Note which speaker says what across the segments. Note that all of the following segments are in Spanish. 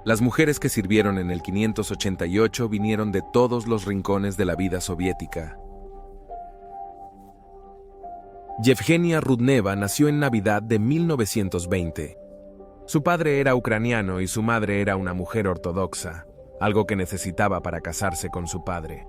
Speaker 1: Las mujeres que sirvieron en el 588 vinieron de todos los rincones de la vida soviética. Yevgenia Rudneva nació en Navidad de 1920. Su padre era ucraniano y su madre era una mujer ortodoxa, algo que necesitaba para casarse con su padre.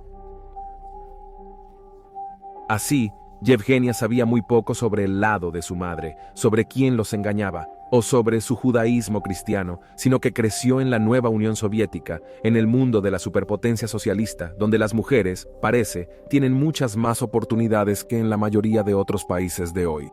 Speaker 1: Así, Yevgenia sabía muy poco sobre el lado de su madre, sobre quién los engañaba, o sobre su judaísmo cristiano, sino que creció en la nueva Unión Soviética, en el mundo de la superpotencia socialista, donde las mujeres, parece, tienen muchas más oportunidades que en la mayoría de otros países de hoy.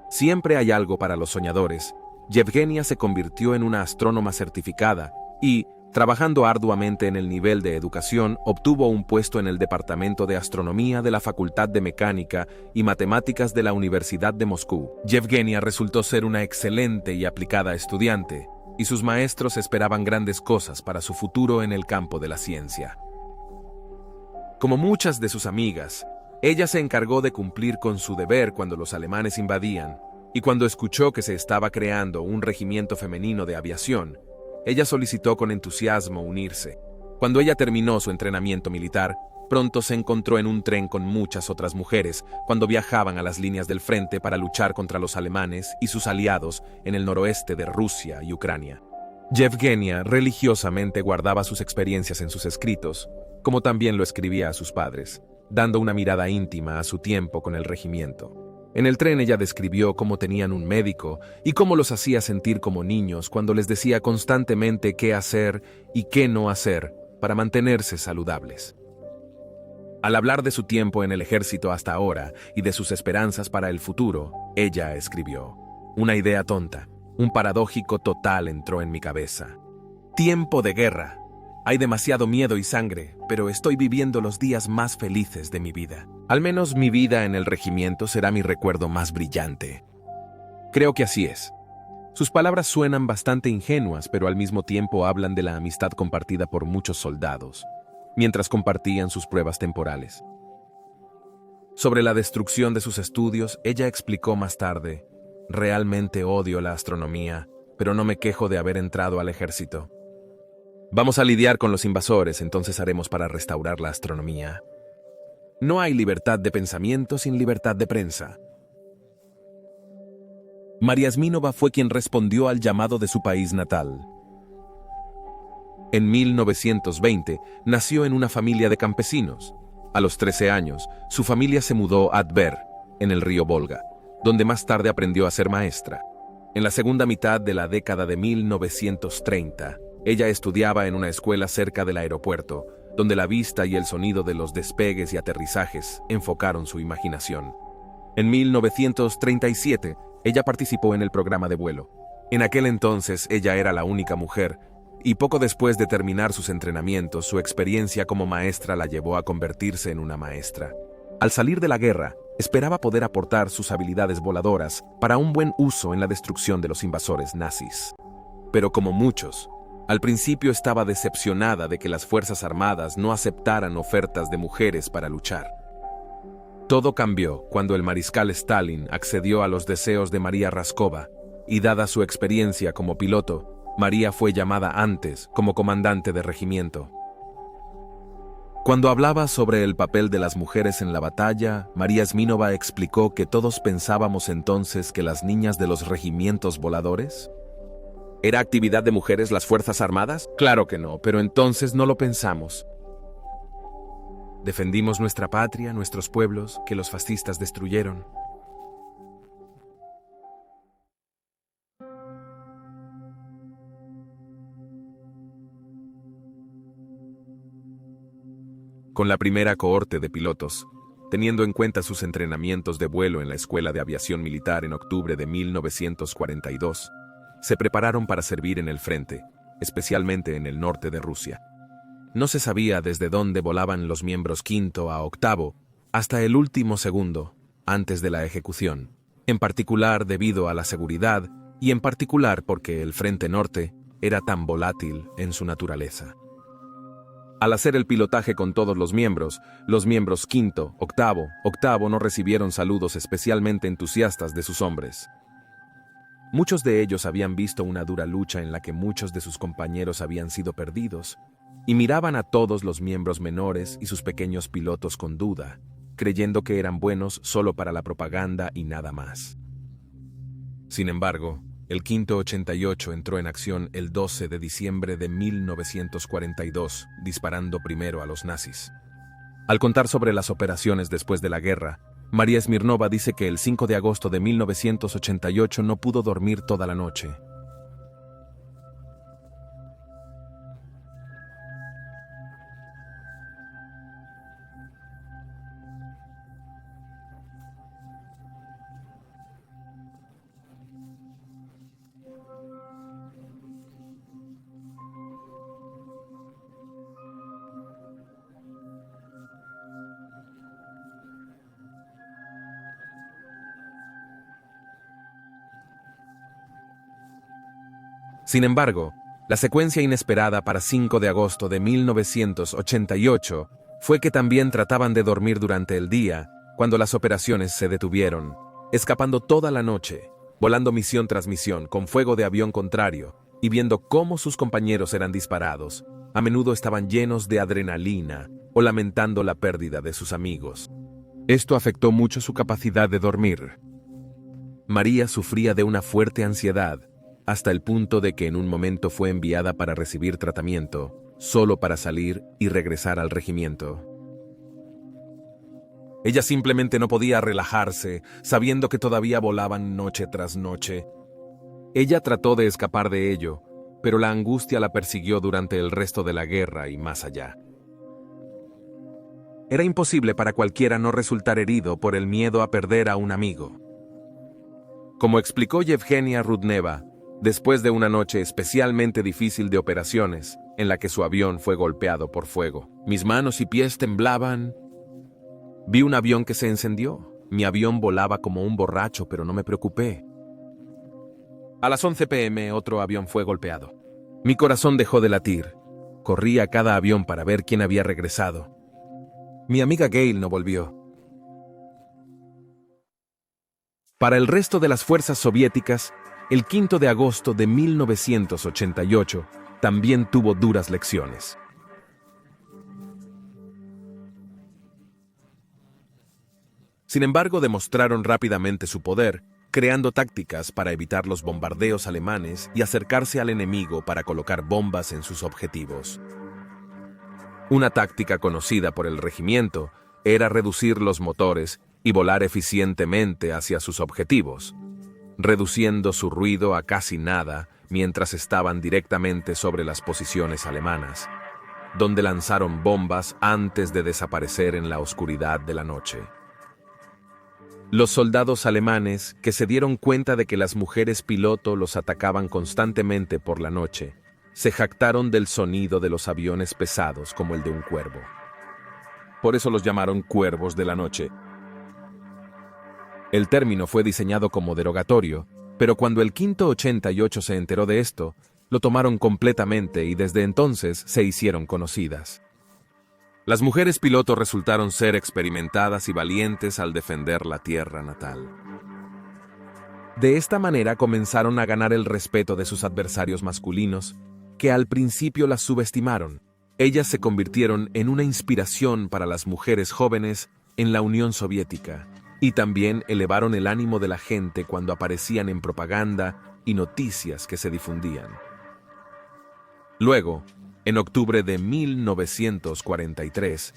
Speaker 1: Siempre hay algo para los soñadores. Yevgenia se convirtió en una astrónoma certificada y, trabajando arduamente en el nivel de educación, obtuvo un puesto en el Departamento de Astronomía de la Facultad de Mecánica y Matemáticas de la Universidad de Moscú. Yevgenia resultó ser una excelente y aplicada estudiante, y sus maestros esperaban grandes cosas para su futuro en el campo de la ciencia. Como muchas de sus amigas, ella se encargó de cumplir con su deber cuando los alemanes invadían, y cuando escuchó que se estaba creando un regimiento femenino de aviación, ella solicitó con entusiasmo unirse. Cuando ella terminó su entrenamiento militar, pronto se encontró en un tren con muchas otras mujeres cuando viajaban a las líneas del frente para luchar contra los alemanes y sus aliados en el noroeste de Rusia y Ucrania. Yevgenia religiosamente guardaba sus experiencias en sus escritos, como también lo escribía a sus padres, dando una mirada íntima a su tiempo con el regimiento. En el tren ella describió cómo tenían un médico y cómo los hacía sentir como niños cuando les decía constantemente qué hacer y qué no hacer para mantenerse saludables. Al hablar de su tiempo en el ejército hasta ahora y de sus esperanzas para el futuro, ella escribió: una idea tonta, un paradójico total entró en mi cabeza. Tiempo de guerra. Hay demasiado miedo y sangre, pero estoy viviendo los días más felices de mi vida. Al menos mi vida en el regimiento será mi recuerdo más brillante. Creo que así es. Sus palabras suenan bastante ingenuas, pero al mismo tiempo hablan de la amistad compartida por muchos soldados, mientras compartían sus pruebas temporales. Sobre la destrucción de sus estudios, ella explicó más tarde: realmente odio la astronomía, pero no me quejo de haber entrado al ejército. Vamos a lidiar con los invasores, entonces haremos para restaurar la astronomía. No hay libertad de pensamiento sin libertad de prensa. María Zmínova fue quien respondió al llamado de su país natal. En 1920 nació en una familia de campesinos. A los 13 años, su familia se mudó a Tver, en el río Volga, donde más tarde aprendió a ser maestra. En la segunda mitad de la década de 1930, ella estudiaba en una escuela cerca del aeropuerto, donde la vista y el sonido de los despegues y aterrizajes enfocaron su imaginación. En 1937, ella participó en el programa de vuelo. En aquel entonces, ella era la única mujer, y poco después de terminar sus entrenamientos, su experiencia como maestra la llevó a convertirse en una maestra. Al salir de la guerra, esperaba poder aportar sus habilidades voladoras para un buen uso en la destrucción de los invasores nazis. Pero como muchos, al principio estaba decepcionada de que las Fuerzas Armadas no aceptaran ofertas de mujeres para luchar. Todo cambió cuando el mariscal Stalin accedió a los deseos de María Raskova, y dada su experiencia como piloto, María fue llamada antes como comandante de regimiento. Cuando hablaba sobre el papel de las mujeres en la batalla, María Zmínova explicó que todos pensábamos entonces que las niñas de los regimientos voladores ¿era actividad de mujeres las Fuerzas Armadas? Claro que no, pero entonces no lo pensamos. Defendimos nuestra patria, nuestros pueblos, que los fascistas destruyeron. Con la primera cohorte de pilotos, teniendo en cuenta sus entrenamientos de vuelo en la Escuela de Aviación Militar en octubre de 1942, se prepararon para servir en el frente, especialmente en el norte de Rusia. No se sabía desde dónde volaban los miembros quinto a octavo hasta el último segundo, antes de la ejecución, en particular debido a la seguridad y en particular porque el frente norte era tan volátil en su naturaleza. Al hacer el pilotaje con todos los miembros quinto, octavo no recibieron saludos especialmente entusiastas de sus hombres. Muchos de ellos habían visto una dura lucha en la que muchos de sus compañeros habían sido perdidos, y miraban a todos los miembros menores y sus pequeños pilotos con duda, creyendo que eran buenos solo para la propaganda y nada más. Sin embargo, el Quinto 88 entró en acción el 12 de diciembre de 1942, disparando primero a los nazis. Al contar sobre las operaciones después de la guerra, María Smirnova dice que el 5 de agosto de 1988 no pudo dormir toda la noche. Sin embargo, la secuencia inesperada para 5 de agosto de 1988 fue que también trataban de dormir durante el día, cuando las operaciones se detuvieron, escapando toda la noche, volando misión tras misión con fuego de avión contrario y viendo cómo sus compañeros eran disparados. A menudo estaban llenos de adrenalina o lamentando la pérdida de sus amigos. Esto afectó mucho su capacidad de dormir. María sufría de una fuerte ansiedad, hasta el punto de que en un momento fue enviada para recibir tratamiento, solo para salir y regresar al regimiento. Ella simplemente no podía relajarse, sabiendo que todavía volaban noche tras noche. Ella trató de escapar de ello, pero la angustia la persiguió durante el resto de la guerra y más allá. Era imposible para cualquiera no resultar herido por el miedo a perder a un amigo. Como explicó Yevgenia Rudneva, después de una noche especialmente difícil de operaciones, en la que su avión fue golpeado por fuego, mis manos y pies temblaban. Vi un avión que se encendió. Mi avión volaba como un borracho, pero no me preocupé. A las 11 p.m. otro avión fue golpeado. Mi corazón dejó de latir. Corrí a cada avión para ver quién había regresado. Mi amiga Gail no volvió. Para el resto de las fuerzas soviéticas, el 5 de agosto de 1988 también tuvo duras lecciones. Sin embargo, demostraron rápidamente su poder, creando tácticas para evitar los bombardeos alemanes y acercarse al enemigo para colocar bombas en sus objetivos. Una táctica conocida por el regimiento era reducir los motores y volar eficientemente hacia sus objetivos, reduciendo su ruido a casi nada mientras estaban directamente sobre las posiciones alemanas, donde lanzaron bombas antes de desaparecer en la oscuridad de la noche. Los soldados alemanes, que se dieron cuenta de que las mujeres piloto los atacaban constantemente por la noche, se jactaron del sonido de los aviones pesados como el de un cuervo. Por eso los llamaron cuervos de la noche. El término fue diseñado como derogatorio, pero cuando el Quinto 88 se enteró de esto, lo tomaron completamente y desde entonces se hicieron conocidas. Las mujeres piloto resultaron ser experimentadas y valientes al defender la tierra natal. De esta manera comenzaron a ganar el respeto de sus adversarios masculinos, que al principio las subestimaron. Ellas se convirtieron en una inspiración para las mujeres jóvenes en la Unión Soviética, y también elevaron el ánimo de la gente cuando aparecían en propaganda y noticias que se difundían. Luego, en octubre de 1943,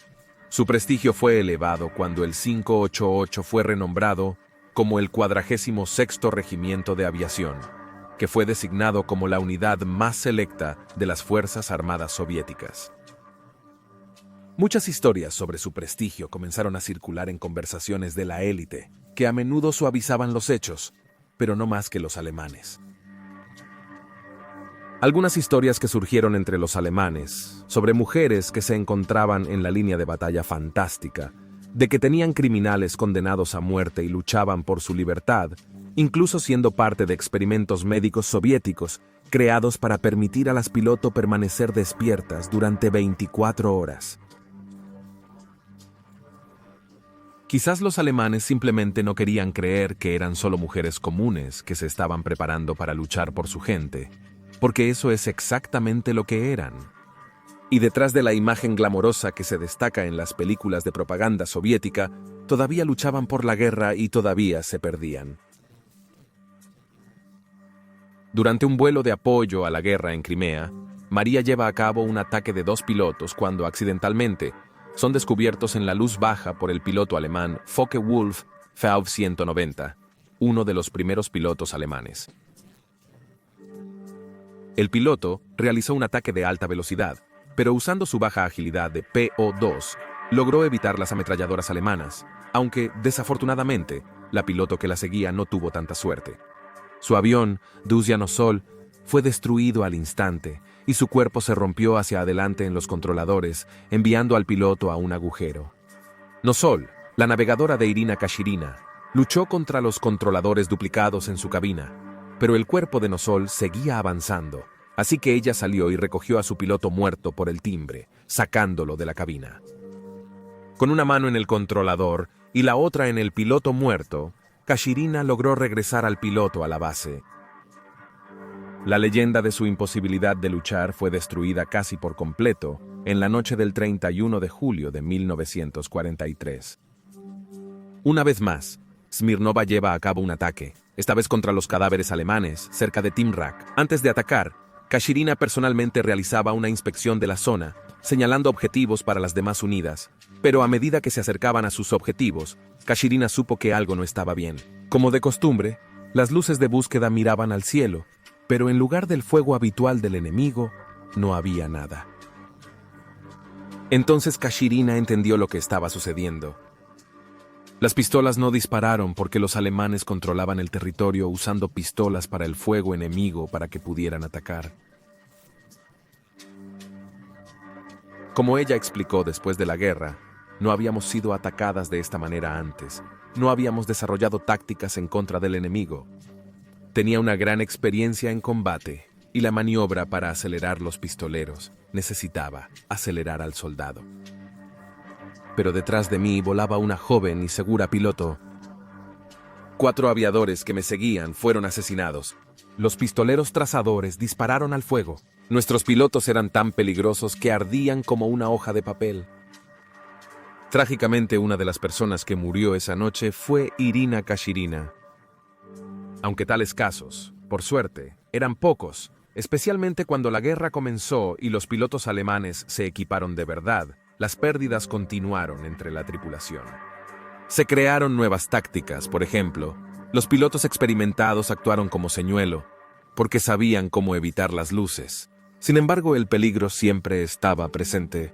Speaker 1: su prestigio fue elevado cuando el 588 fue renombrado como el 46º Regimiento de Aviación, que fue designado como la unidad más selecta de las Fuerzas Armadas Soviéticas. Muchas historias sobre su prestigio comenzaron a circular en conversaciones de la élite, que a menudo suavizaban los hechos, pero no más que los alemanes. Algunas historias que surgieron entre los alemanes, sobre mujeres que se encontraban en la línea de batalla fantástica, de que tenían criminales condenados a muerte y luchaban por su libertad, incluso siendo parte de experimentos médicos soviéticos creados para permitir a las pilotos permanecer despiertas durante 24 horas. Quizás los alemanes simplemente no querían creer que eran solo mujeres comunes que se estaban preparando para luchar por su gente, porque eso es exactamente lo que eran. Y detrás de la imagen glamorosa que se destaca en las películas de propaganda soviética, todavía luchaban por la guerra y todavía se perdían. Durante un vuelo de apoyo a la guerra en Crimea, María lleva a cabo un ataque de 2 pilotos cuando, accidentalmente, son descubiertos en la luz baja por el piloto alemán Focke-Wulf Faub 190, uno de los primeros pilotos alemanes. El piloto realizó un ataque de alta velocidad, pero usando su baja agilidad de PO2, logró evitar las ametralladoras alemanas, aunque, desafortunadamente, la piloto que la seguía no tuvo tanta suerte. Su avión, Duzia Nosol, fue destruido al instante y su cuerpo se rompió hacia adelante en los controladores, enviando al piloto a un agujero. Nosol, la navegadora de Irina Kashirina, luchó contra los controladores duplicados en su cabina, pero el cuerpo de Nosol seguía avanzando, así que ella salió y recogió a su piloto muerto por el timbre, sacándolo de la cabina. Con una mano en el controlador y la otra en el piloto muerto, Kashirina logró regresar al piloto a la base. La leyenda de su imposibilidad de luchar fue destruida casi por completo en la noche del 31 de julio de 1943. Una vez más, Smirnova lleva a cabo un ataque, esta vez contra los cadáveres alemanes, cerca de Timrak. Antes de atacar, Kashirina personalmente realizaba una inspección de la zona, señalando objetivos para las demás unidas, pero a medida que se acercaban a sus objetivos, Kashirina supo que algo no estaba bien. Como de costumbre, las luces de búsqueda miraban al cielo, pero en lugar del fuego habitual del enemigo, no había nada. Entonces Kashirina entendió lo que estaba sucediendo. Las pistolas no dispararon porque los alemanes controlaban el territorio usando pistolas para el fuego enemigo para que pudieran atacar. Como ella explicó después de la guerra, no habíamos sido atacadas de esta manera antes. No habíamos desarrollado tácticas en contra del enemigo. Tenía una gran experiencia en combate y la maniobra para acelerar los pistoleros necesitaba acelerar al soldado. Pero detrás de mí volaba una joven y segura piloto. 4 aviadores que me seguían fueron asesinados. Los pistoleros trazadores dispararon al fuego. Nuestros pilotos eran tan peligrosos que ardían como una hoja de papel. Trágicamente, una de las personas que murió esa noche fue Irina Kashirina. Aunque tales casos, por suerte, eran pocos, especialmente cuando la guerra comenzó y los pilotos alemanes se equiparon de verdad, las pérdidas continuaron entre la tripulación. Se crearon nuevas tácticas, por ejemplo, los pilotos experimentados actuaron como señuelo, porque sabían cómo evitar las luces. Sin embargo, el peligro siempre estaba presente.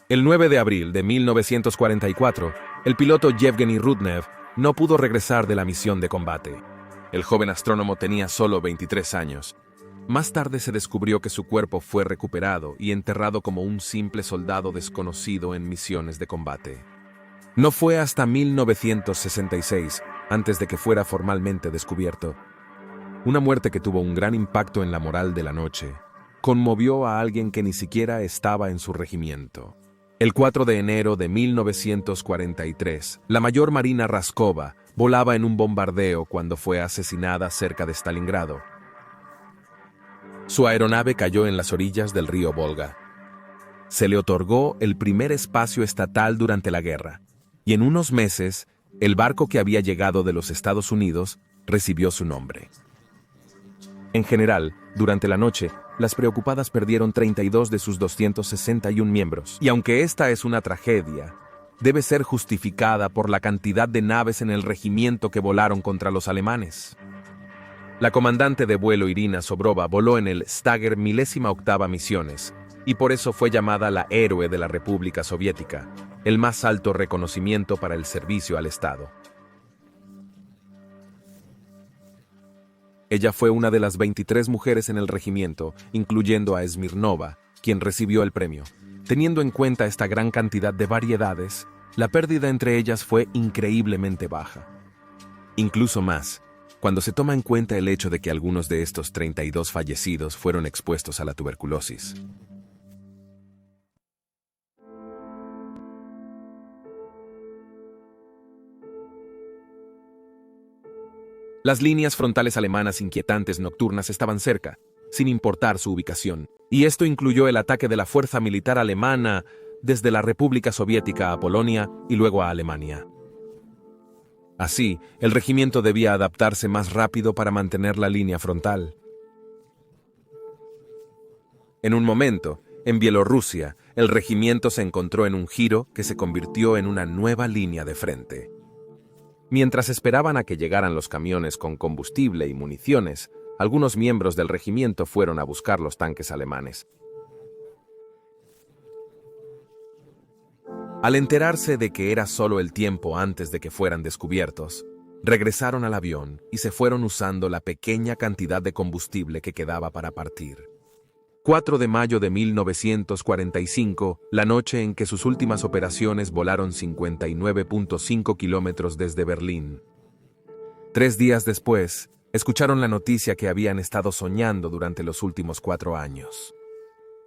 Speaker 1: El 9 de abril de 1944, el piloto Yevgeny Rudnev no pudo regresar de la misión de combate. El joven astrónomo tenía solo 23 años. Más tarde se descubrió que su cuerpo fue recuperado y enterrado como un simple soldado desconocido en misiones de combate. No fue hasta 1966, antes de que fuera formalmente descubierto. Una muerte que tuvo un gran impacto en la moral de la noche. Conmovió a alguien que ni siquiera estaba en su regimiento. El 4 de enero de 1943, la mayor Marina Raskova volaba en un bombardeo cuando fue asesinada cerca de Stalingrado. Su aeronave cayó en las orillas del río Volga. Se le otorgó el primer espacio estatal durante la guerra, y en unos meses, el barco que había llegado de los Estados Unidos recibió su nombre. En general, durante la noche, las preocupadas perdieron 32 de sus 261 miembros. Y aunque esta es una tragedia, debe ser justificada por la cantidad de naves en el regimiento que volaron contra los alemanes. La comandante de vuelo Irina Sobrova voló en el Stagger 18ª Misiones, y por eso fue llamada la héroe de la República Soviética, el más alto reconocimiento para el servicio al Estado. Ella fue una de las 23 mujeres en el regimiento, incluyendo a Smirnova, quien recibió el premio. Teniendo en cuenta esta gran cantidad de variedades, la pérdida entre ellas fue increíblemente baja. Incluso más, cuando se toma en cuenta el hecho de que algunos de estos 32 fallecidos fueron expuestos a la tuberculosis. Las líneas frontales alemanas inquietantes nocturnas estaban cerca, sin importar su ubicación, y esto incluyó el ataque de la fuerza militar alemana desde la República Soviética a Polonia y luego a Alemania. Así, el regimiento debía adaptarse más rápido para mantener la línea frontal. En un momento, en Bielorrusia, el regimiento se encontró en un giro que se convirtió en una nueva línea de frente. Mientras esperaban a que llegaran los camiones con combustible y municiones, algunos miembros del regimiento fueron a buscar los tanques alemanes. Al enterarse de que era solo el tiempo antes de que fueran descubiertos, regresaron al avión y se fueron usando la pequeña cantidad de combustible que quedaba para partir. 4 de mayo de 1945, la noche en que sus últimas operaciones volaron 59.5 kilómetros desde Berlín. 3 días después, escucharon la noticia que habían estado soñando durante los últimos 4 años.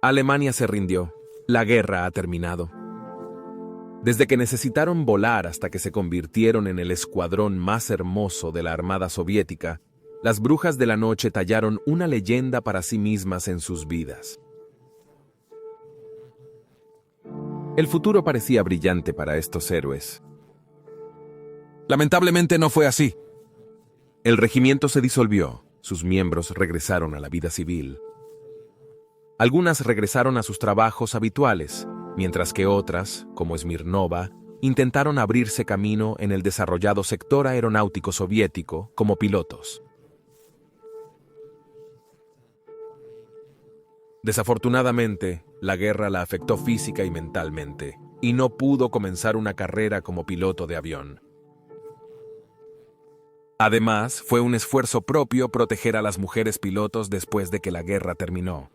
Speaker 1: Alemania se rindió. La guerra ha terminado. Desde que necesitaron volar hasta que se convirtieron en el escuadrón más hermoso de la Armada Soviética, las brujas de la noche tallaron una leyenda para sí mismas en sus vidas. El futuro parecía brillante para estos héroes. Lamentablemente no fue así. El regimiento se disolvió, sus miembros regresaron a la vida civil. Algunas regresaron a sus trabajos habituales, mientras que otras, como Smirnova, intentaron abrirse camino en el desarrollado sector aeronáutico soviético como pilotos. Desafortunadamente, la guerra la afectó física y mentalmente, y no pudo comenzar una carrera como piloto de avión. Además, fue un esfuerzo propio proteger a las mujeres pilotos después de que la guerra terminó.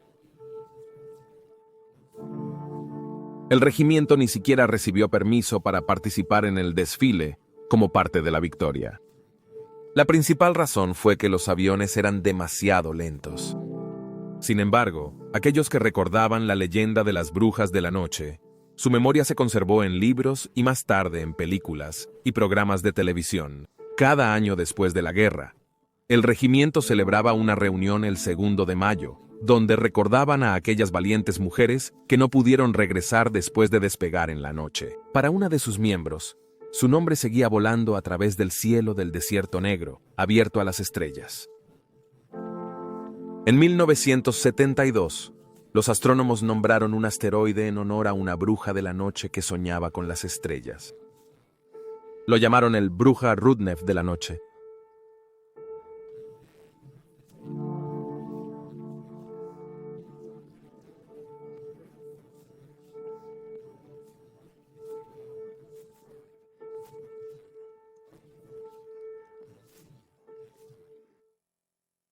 Speaker 1: El regimiento ni siquiera recibió permiso para participar en el desfile como parte de la victoria. La principal razón fue que los aviones eran demasiado lentos. Sin embargo, aquellos que recordaban la leyenda de las brujas de la noche, su memoria se conservó en libros y más tarde en películas y programas de televisión. Cada año después de la guerra, el regimiento celebraba una reunión el 2 de mayo, donde recordaban a aquellas valientes mujeres que no pudieron regresar después de despegar en la noche. Para una de sus miembros, su nombre seguía volando a través del cielo del desierto negro, abierto a las estrellas. En 1972, los astrónomos nombraron un asteroide en honor a una bruja de la noche que soñaba con las estrellas. Lo llamaron el Bruja Rudnev de la noche,